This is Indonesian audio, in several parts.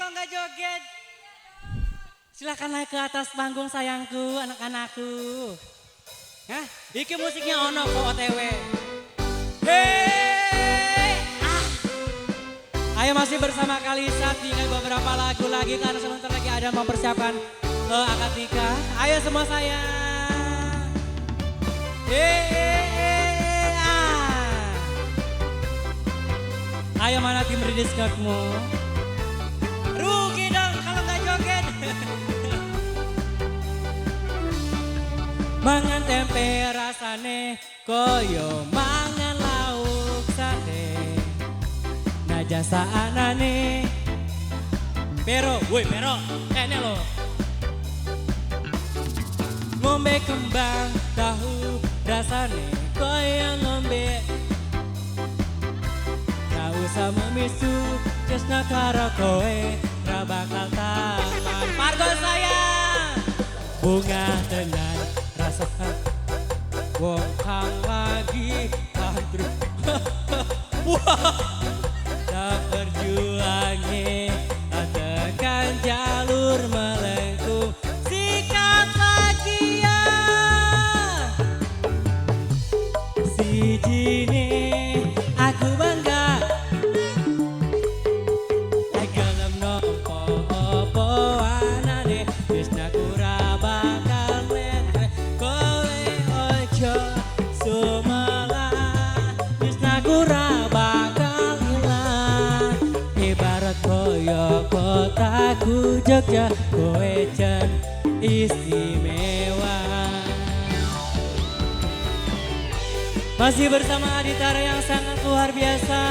kalau nggak joget? Silahkan naik ke atas panggung sayangku, anak-anakku. Hah? Iki musiknya ono kok OTW. Hei! Ayo masih bersama Kalisa, tinggal beberapa lagu lagi karena sebentar lagi ada mempersiapkan akad nikah. Ayo semua sayang. Ayo mana tim Ridiskatmu? Rugi dong kalau nggak joget. Mangan tempe rasane koyo mangan lauk sate. Najasa anane. Pero, woi pero, kayaknya lo. Ngombe kembang tahu rasane koyo ngombe. Gak usah memisu, jesna karo kowe, ra bakal taman. Pargo sayang, bunga dengan rasa wong kang lagi kantri. Tak berjuangnya, tekan jalur melengkung, sikat lagi ya. Si Jini, aku bangga. Gelem nompo opo anane, tresna kura bakal metre. Kowe ojo sumelah, tresna kura bakal ilang. Ibarat koyo kotaku Jogja, kowe jan istimewa. Masih bersama Aditara yang sangat luar biasa.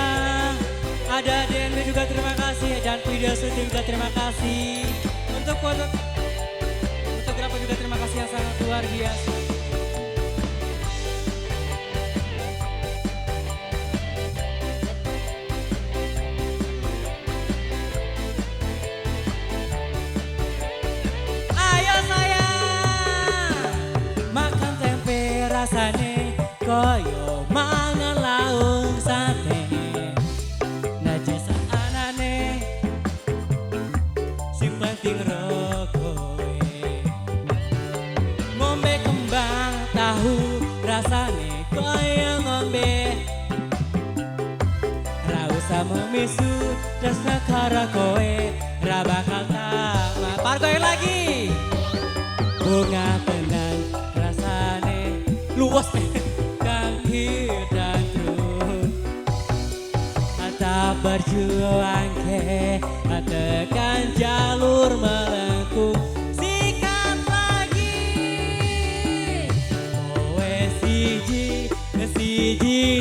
Ada DNB juga terima kasih dan Frida Suti juga terima kasih. Untuk fotografer juga terima kasih yang sangat luar biasa. Ayo sayang, makan tempe rasane koyo mangan lauk sate. Najasa anane sing penting rokoe. Ngombe kembang tahu rasane koyo ngombe. Ra usah memisu tresna karo kowe, ra bakal tamat. Pargoy lagi. Bunga tenan rasane luas kang hidan terus. Tak berjuang ke tekan jalur melengkung, sikat lagi. Kowe siji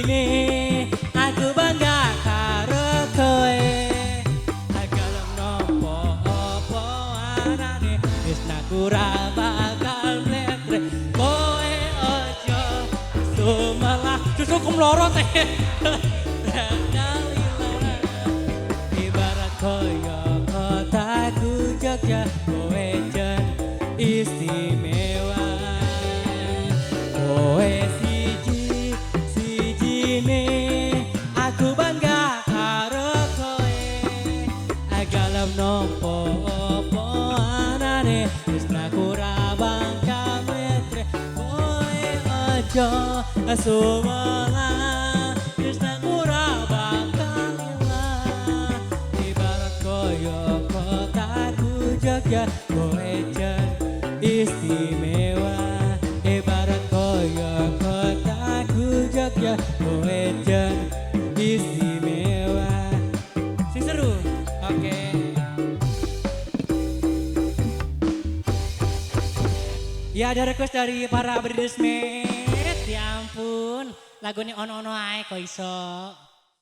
nih, aku bangga karo kowe. Gelem nompo opo anane, tresna kura bakal mletre. Kowe ojo sumelah, justru kumloro teh. Koyo kotaku Jogja, kowe jan istimewa. Kowe siji nih, aku bangga karo kowe. Gelem nompo opo anane, tresna kura bakal mletre. Kowe ojo sumelah, tresna kura bakal ilang. Koyo kotaku Jogja, kowe jan istimewa. Ibarat koyo kotaku Jogja, kowe jan istimewa. Sing seru, oke. Ya ada request dari para bridesmaid. Ya ampun, lagunya ono-ono ae kok iso.